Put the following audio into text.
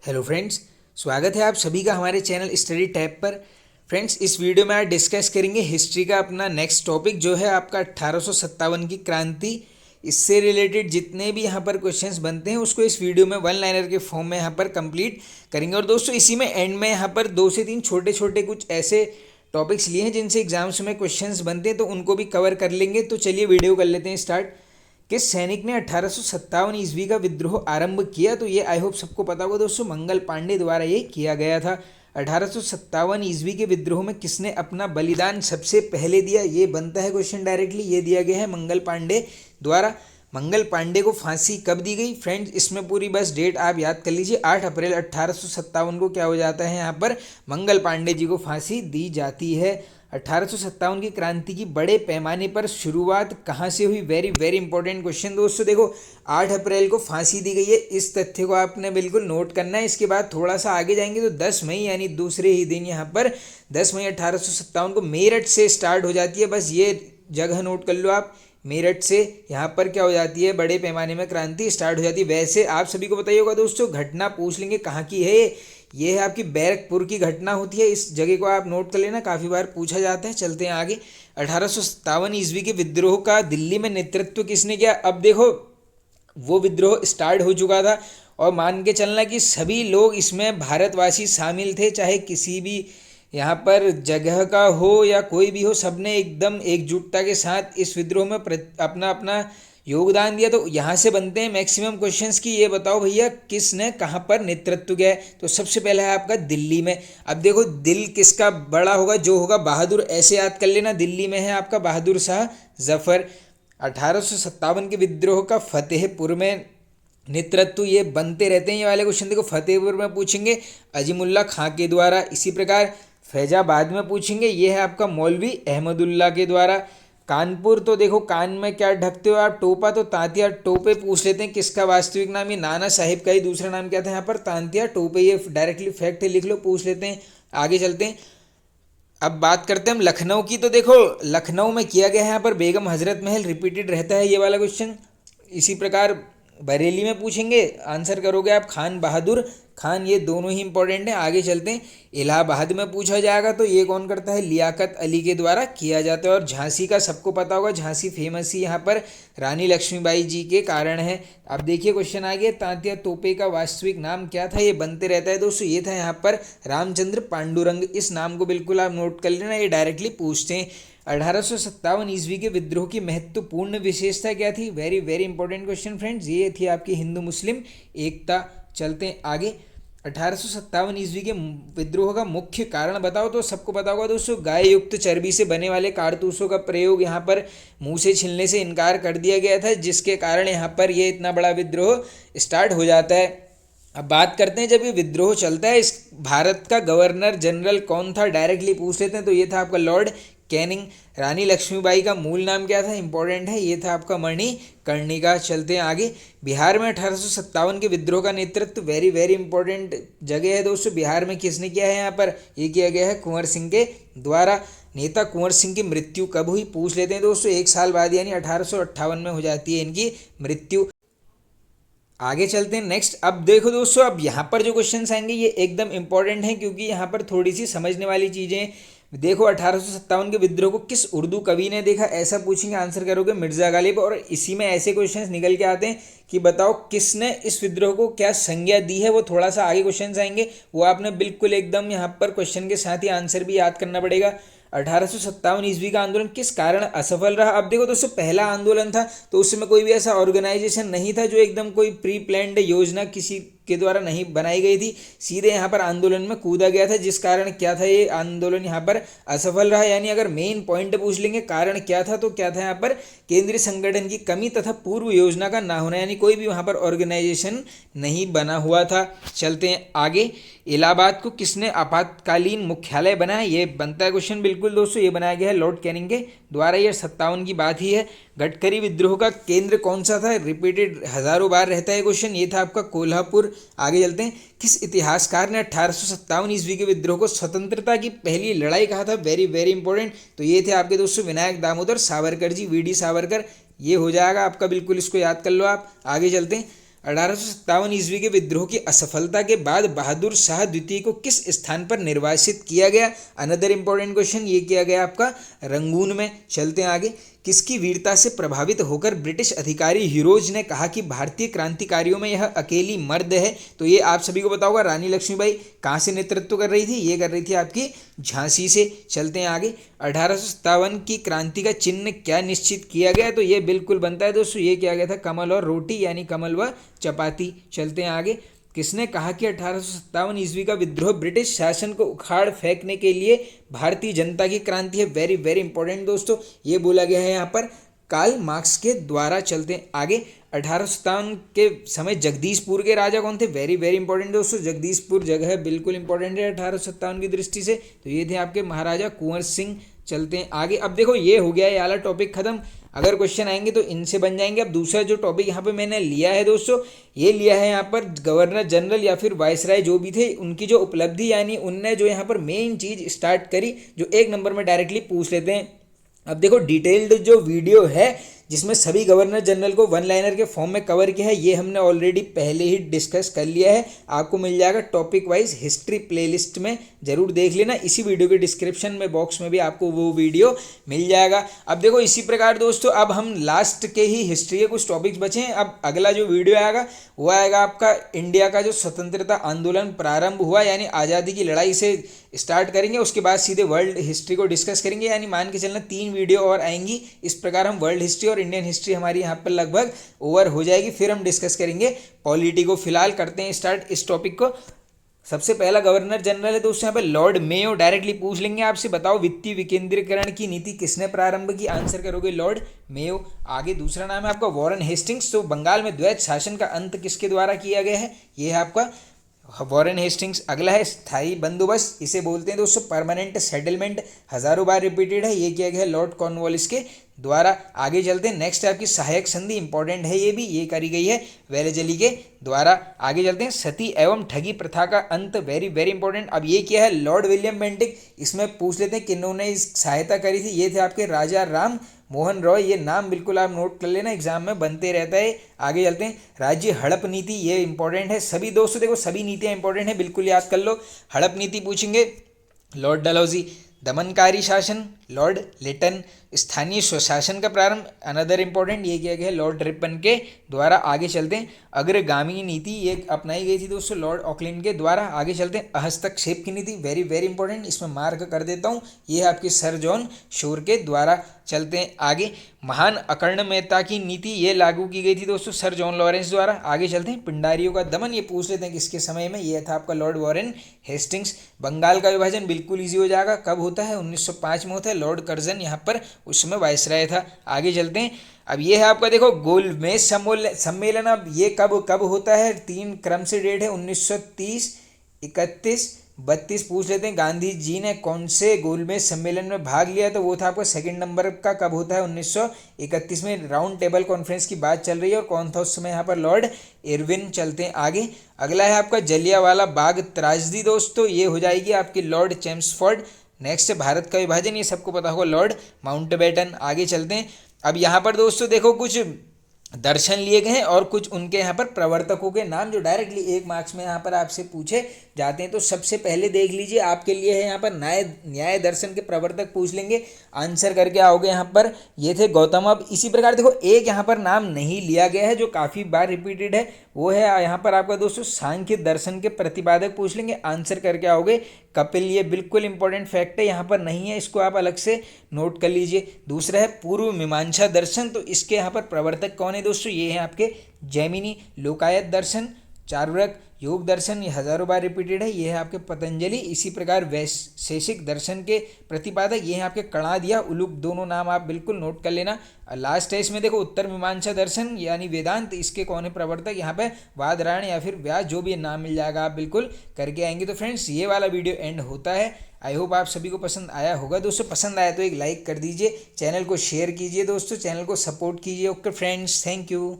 Hello friends, स्वागत है आप सभी का हमारे चैनल स्टडी टैब पर। फ्रेंड्स, इस वीडियो में आज डिस्कस करेंगे हिस्ट्री का अपना नेक्स्ट टॉपिक जो है आपका 1857 की क्रांति। इससे रिलेटेड जितने भी यहाँ पर क्वेश्चंस बनते हैं उसको इस वीडियो में वन लाइनर के फॉर्म में यहाँ पर कंप्लीट करेंगे। और दोस्तों इसी में एंड में यहाँ पर 2 से 3 छोटे छोटे कुछ ऐसे टॉपिक्स लिए हैं जिनसे एग्जाम्स में क्वेश्चंस बनते हैं, तो उनको भी कवर कर लेंगे। तो चलिए वीडियो कर लेते हैं स्टार्ट। किस सैनिक ने 1857 ईस्वी का विद्रोह आरंभ किया? तो ये आई होप सबको पता होगा दोस्तों, मंगल पांडे द्वारा ये किया गया था। 1857 ईस्वी के विद्रोह में किसने अपना बलिदान सबसे पहले दिया? ये बनता है क्वेश्चन डायरेक्टली, ये दिया गया है मंगल पांडे द्वारा। मंगल पांडे को फांसी कब दी गई? फ्रेंड्स, इसमें पूरी बस डेट आप याद कर लीजिए। 8 अप्रैल 1857 को क्या हो जाता है, यहाँ पर मंगल पांडे जी को फांसी दी जाती है। 1857 की क्रांति की बड़े पैमाने पर शुरुआत कहाँ से हुई? वेरी वेरी इंपॉर्टेंट क्वेश्चन दोस्तों। देखो, 8 अप्रैल को फांसी दी गई है, इस तथ्य को आपने बिल्कुल नोट करना है। इसके बाद थोड़ा सा आगे जाएंगे तो 10 मई यानी दूसरे ही दिन यहाँ पर 10 मई 1857 को मेरठ से स्टार्ट हो जाती है। बस ये जगह नोट कर लो आप, मेरठ से यहाँ पर क्या हो जाती है, बड़े पैमाने में क्रांति स्टार्ट हो जाती है। वैसे आप सभी को बताइए होगा दोस्तों, घटना पूछ लेंगे कहाँ की है ये है आपकी बैरकपुर की घटना होती है। इस जगह को आप नोट कर लेना, काफ़ी बार पूछा जाता है। चलते हैं आगे। 1857 ईस्वी के विद्रोह का दिल्ली में नेतृत्व किसने किया? अब देखो, वो विद्रोह स्टार्ट हो चुका था और मान के चलना कि सभी लोग इसमें भारतवासी शामिल थे, चाहे किसी भी यहाँ पर जगह का हो या कोई भी हो, सबने एकदम एकजुटता के साथ इस विद्रोह में अपना अपना योगदान दिया। तो यहाँ से बनते हैं मैक्सिमम क्वेश्चंस की। ये बताओ भैया, किसने कहाँ पर नेतृत्व किया है? तो सबसे पहला है आपका दिल्ली में। अब देखो, दिल किसका बड़ा होगा? जो होगा बहादुर, ऐसे याद कर लेना। दिल्ली में है आपका बहादुर शाह जफर। 1857 के विद्रोह का फतेहपुर में नेतृत्व, ये बनते रहते हैं ये वाले क्वेश्चन। देखो, फतेहपुर में पूछेंगे अजीमुल्ला खां के द्वारा। इसी प्रकार फैजाबाद में पूछेंगे, ये है आपका मौलवी अहमदुल्ला के द्वारा। कानपुर, तो देखो कान में क्या ढकते हो आप? टोपा। तो तांतिया टोपे पूछ लेते हैं, किसका वास्तविक नाम? ये नाना साहिब का ही दूसरा नाम क्या था यहाँ पर? तांतिया टोपे। ये डायरेक्टली फैक्ट है, लिख लो, पूछ लेते हैं। आगे चलते हैं। अब बात करते हैं हम लखनऊ की। तो देखो, लखनऊ में किया गया है यहाँ पर बेगम हजरत महल, रिपीटेड रहता है ये वाला क्वेश्चन। इसी प्रकार बरेली में पूछेंगे, आंसर करोगे आप खान बहादुर खान। ये दोनों ही इंपॉर्टेंट हैं। आगे चलते हैं। इलाहाबाद में पूछा जाएगा, तो ये कौन करता है? लियाकत अली के द्वारा किया जाता है। और झांसी का सबको पता होगा, झांसी फेमस ही यहाँ पर रानी लक्ष्मीबाई जी के कारण है। अब देखिए क्वेश्चन आ गया, तांतिया तोपे का वास्तविक नाम क्या था? ये बनते रहता है दोस्तों। ये था यहाँ पर रामचंद्र पांडुरंग। इस नाम को बिल्कुल आप नोट कर लेना, ये डायरेक्टली पूछते हैं। 1857 ईस्वी के विद्रोह की महत्वपूर्ण विशेषता क्या थी? Very very important question friends. ये थी आपकी हिंदू मुस्लिम एकता। चलते हैं आगे। 1857 ईस्वी के विद्रोह का मुख्य कारण बताओ। तो सबको पता होगा दोस्तों, गाय युक्त चर्बी से बने वाले कारतूसों का प्रयोग यहाँ पर मुंह से छीलने से इनकार कर दिया गया था, जिसके कारण यहाँ पर ये इतना बड़ा विद्रोह स्टार्ट हो जाता है। अब बात करते हैं, जब ये विद्रोह चलता है, इस भारत का गवर्नर जनरल कौन था? डायरेक्टली पूछ लेते हैं। तो ये था आपका लॉर्ड कैनिंग। रानी लक्ष्मीबाई का मूल नाम क्या था? इंपॉर्टेंट है, ये था आपका मणिकर्णिका। चलते हैं आगे। बिहार में 1857 के विद्रोह का नेतृत्व, वेरी वेरी इंपॉर्टेंट जगह है दोस्तों। बिहार में किसने किया है? यहाँ पर ये किया गया है कुंवर सिंह के द्वारा। नेता कुंवर सिंह की मृत्यु कब हुई? पूछ लेते हैं दोस्तों। 1 साल बाद यानी 1858 में हो जाती है इनकी मृत्यु। आगे चलते हैं नेक्स्ट। अब देखो दोस्तों, अब यहाँ पर जो क्वेश्चंस आएंगे ये एकदम इंपॉर्टेंट हैं, क्योंकि यहाँ पर थोड़ी सी समझने वाली चीज़ें। देखो, 1857 के विद्रोह को किस उर्दू कवि ने देखा? ऐसा पूछेंगे, आंसर करोगे मिर्ज़ा गालिब। और इसी में ऐसे क्वेश्चंस निकल के आते हैं कि बताओ किसने इस विद्रोह को क्या संज्ञा दी है। वो थोड़ा सा आगे क्वेश्चंस आएंगे, वो आपने बिल्कुल एकदम यहाँ पर क्वेश्चन के साथ ही आंसर भी याद करना पड़ेगा। 1857 ईस्वी का आंदोलन किस कारण असफल रहा? अब देखो दोस्तों, पहला आंदोलन था तो उसमें कोई भी ऐसा ऑर्गेनाइजेशन नहीं था, जो एकदम कोई प्री प्लान्ड योजना किसी के द्वारा नहीं बनाई गई थी। सीधे यहाँ पर आंदोलन में कूदा गया था, जिस कारण क्या था, ये आंदोलन यहाँ पर असफल रहा। यानी अगर मेन पॉइंट पूछ लेंगे कारण क्या था, तो क्या था यहाँ पर? केंद्रीय संगठन की कमी तथा पूर्व योजना का ना होना, यानी कोई भी वहाँ पर ऑर्गेनाइजेशन नहीं बना हुआ था। चलते हैं आगे। इलाहाबाद को किसने आपातकालीन मुख्यालय बनाया? ये बनता है क्वेश्चन बिल्कुल दोस्तों। ये बनाया गया है लॉर्ड कैनिंग के द्वारा। ये 57 की बात ही है। गडकरी विद्रोह का केंद्र कौन सा था? रिपीटेड हजारों बार रहता है क्वेश्चन। ये था आपका कोल्हापुर। आगे चलते हैं। किस इतिहासकार ने 1857 ईस्वी के विद्रोह को स्वतंत्रता की पहली लड़ाई कहा था? Very very important. तो ये थे आपके दोस्तों विनायक दामोदर सावरकर जी, वीडी सावरकर। ये हो जाएगा आपका बिल्कुल, इसको याद कर लो आप। आगे चलते हैं। 1857 ईस्वी के विद्रोह की असफलता के बाद बहादुर शाह द्वितीय को किस स्थान पर निर्वासित किया गया? अनदर इंपॉर्टेंट क्वेश्चन, ये किया गया आपका रंगून में। चलते हैं आगे। किसकी वीरता से प्रभावित होकर ब्रिटिश अधिकारी हीरोज ने कहा कि भारतीय क्रांतिकारियों में यह अकेली मर्द है? तो ये आप सभी को पता होगा, रानी लक्ष्मीबाई। कहाँ से नेतृत्व कर रही थी? ये कर रही थी आपकी झांसी से। चलते हैं आगे। 1857 की क्रांति का चिन्ह क्या निश्चित किया गया? तो ये बिल्कुल बनता है दोस्तों, ये किया गया था कमल और रोटी, यानी कमल व चपाती। चलते हैं आगे। किसने कहा कि 1857 ईस्वी का विद्रोह ब्रिटिश शासन को उखाड़ फेंकने के लिए भारतीय जनता की क्रांति है? वेरी वेरी इंपॉर्टेंट दोस्तों, ये बोला गया है यहाँ पर कार्ल मार्क्स के द्वारा। चलते हैं आगे। 1857 के समय जगदीशपुर के राजा कौन थे? वेरी वेरी इंपॉर्टेंट दोस्तों, जगदीशपुर जगह बिल्कुल इंपॉर्टेंट है 1857 की दृष्टि से। तो ये थे आपके महाराजा कुंवर सिंह। चलते हैं आगे। अब देखो ये हो गया, ये वाला टॉपिक खत्म। अगर क्वेश्चन आएंगे तो इनसे बन जाएंगे। अब दूसरा जो टॉपिक यहाँ पे मैंने लिया है दोस्तों, ये लिया है यहाँ पर गवर्नर जनरल या फिर वायसराय जो भी थे, उनकी जो उपलब्धि, यानी उनने जो यहाँ पर मेन चीज़ स्टार्ट करी, जो एक नंबर में डायरेक्टली पूछ लेते हैं। अब देखो डिटेल्ड जो वीडियो है जिसमें सभी गवर्नर जनरल को वन लाइनर के फॉर्म में कवर किया है, ये हमने ऑलरेडी पहले ही डिस्कस कर लिया है। आपको मिल जाएगा टॉपिक वाइज हिस्ट्री प्लेलिस्ट में, जरूर देख लेना। इसी वीडियो के डिस्क्रिप्शन में बॉक्स में भी आपको वो वीडियो मिल जाएगा। अब देखो इसी प्रकार दोस्तों, अब हम लास्ट के ही हिस्ट्री के कुछ टॉपिक्स बचे हैं। अब अगला जो वीडियो आएगा वो आएगा आपका इंडिया का जो स्वतंत्रता आंदोलन प्रारंभ हुआ, यानी आज़ादी की लड़ाई से स्टार्ट करेंगे, उसके बाद सीधे वर्ल्ड हिस्ट्री को डिस्कस करेंगे। यानी मान के चलना 3 वीडियो और आएंगी। इस प्रकार हम वर्ल्ड हिस्ट्री और इंडियन हिस्ट्री हमारी यहाँ पर लगभग ओवर हो जाएगी। फिर हम डिस्कस करेंगे पॉलिटी को। फिलहाल करते हैं स्टार्ट इस टॉपिक को। सबसे पहला गवर्नर जनरल है दोस्तों यहाँ पे लॉर्ड मेयो। डायरेक्टली पूछ लेंगे आपसे, बताओ वित्तीय विकेंद्रीकरण की नीति किसने प्रारंभ की? आंसर करोगे लॉर्ड मेयो। आगे दूसरा नाम है आपका वॉरेन हेस्टिंग्स। तो बंगाल में द्वैत शासन का अंत किसके द्वारा किया गया है? ये है आपका वॉरेन हेस्टिंग्स। अगला है स्थायी बंदोबस्त, इसे बोलते हैं दोस्तों परमानेंट सेटलमेंट, हजारों बार रिपीटेड है, ये किया गया है लॉर्ड कॉर्नवालिस के द्वारा। आगे चलते हैं। नेक्स्ट है आपकी सहायक संधि, इंपॉर्टेंट है ये भी, ये करी गई है वेलेजली के द्वारा। आगे चलते हैं। सती एवं ठगी प्रथा का अंत, वेरी वेरी इंपॉर्टेंट। अब ये क्या है? Lord William Bentinck. इसमें पूछ लेते हैं किन्होंने इस सहायता करी थी? ये थे आपके राजा राम मोहन रॉय। ये नाम बिल्कुल आप नोट कर लेना, एग्जाम में बनते रहता है। आगे चलते हैं। राज्य हड़प नीति, ये इंपॉर्टेंट है। सभी दोस्तों देखो सभी नीतियाँ इंपॉर्टेंट है, बिल्कुल याद कर लो। हड़प नीति पूछेंगे लॉर्ड डलहौजी। दमनकारी शासन लॉर्ड लिटन। स्थानीय स्वशासन का प्रारंभ, अनदर इंपॉर्टेंट, ये किया गया है लॉर्ड रिपन के द्वारा। आगे चलते हैं। अग्रगामी नीति, ये अपनाई गई थी दोस्तों लॉर्ड ऑकलैंड के द्वारा। आगे चलते हैं। हस्तक्षेप की नीति, वेरी वेरी इंपॉर्टेंट, इसमें मार्क कर देता हूँ, ये है आपके सर जॉन शोर के द्वारा। चलते हैं आगे। महान अकर्ण मेहता की नीति, ये लागू की गई थी दोस्तों सर जॉन लॉरेंस द्वारा। आगे चलते हैं। पिंडारियों का दमन, ये पूछ लेते हैं किसके समय में? ये था आपका लॉर्ड वॉरेन हेस्टिंग्स। बंगाल का विभाजन बिल्कुल ईजी हो जाएगा, कब होता है? 1905 में होता है। लॉर्ड कर्जन यहाँ पर उस समय वायसराय था। आगे चलते हैं। अब ये है आपका देखो गोलमेज सम्मेलन। अब ये कब कब होता है? 3 क्रम से डेट है, 1930, 31, 32 पूछ लेते हैं। गांधी जी ने कौन से गोलमेज सम्मेलन में भाग लिया? तो वो था आपका सेकंड नंबर का। कब होता है? 1931 में। राउंड टेबल कॉन्फ्रेंस की बात चल रही है, और कौन था उस समय यहाँ पर? Lord Irwin. चलते हैं आगे। अगला है आपका जलियांवाला बाग त्रासदी दोस्तों, ये हो जाएगी आपकी लॉर्ड चेम्सफोर्ड। नेक्स्ट है भारत का विभाजन, ये सबको पता होगा, लॉर्ड माउंटबेटन। आगे चलते हैं। अब यहाँ पर दोस्तों देखो कुछ दर्शन लिए गए हैं और कुछ उनके यहाँ पर प्रवर्तकों के नाम जो डायरेक्टली 1 मार्क्स में यहाँ पर आपसे पूछे जाते हैं। तो सबसे पहले देख लीजिए, आपके लिए है यहाँ पर न्याय दर्शन के प्रवर्तक पूछ लेंगे, आंसर करके आओगे यहाँ पर, ये थे गौतम। अब इसी प्रकार देखो एक यहाँ पर नाम नहीं लिया गया है जो काफ़ी बार रिपीटेड है, वो है यहाँ पर आपका दोस्तों सांख्य दर्शन के प्रतिपादक पूछ लेंगे, आंसर करके आओगे कपिल। ये बिल्कुल इंपॉर्टेंट फैक्ट है, यहाँ पर नहीं है, इसको आप अलग से नोट कर लीजिए। दूसरा है पूर्व मीमांसा दर्शन, तो इसके यहाँ पर प्रवर्तक कौन है दोस्तों? ये हैं आपके जैमिनी। लोकायत दर्शन, चार्वाक योग दर्शन, ये हजारों बार रिपीटेड है, ये है आपके पतंजलि। इसी प्रकार वैशेषिक दर्शन के प्रतिपादक ये हैं आपके कणाद या उलूक, दोनों नाम आप बिल्कुल नोट कर लेना। लास्ट है इसमें देखो उत्तर मीमांसा दर्शन यानी वेदांत, इसके कौन है प्रवर्तक? यहाँ पे वादरायण या फिर व्यास, जो भी नाम मिल जाएगा आप बिल्कुल करके आएंगे। तो फ्रेंड्स ये वाला वीडियो एंड होता है। आई होप आप सभी को पसंद आया होगा दोस्तों। पसंद आया तो एक लाइक कर दीजिए, चैनल को शेयर कीजिए दोस्तों, चैनल को सपोर्ट कीजिए। Okay friends, thank you.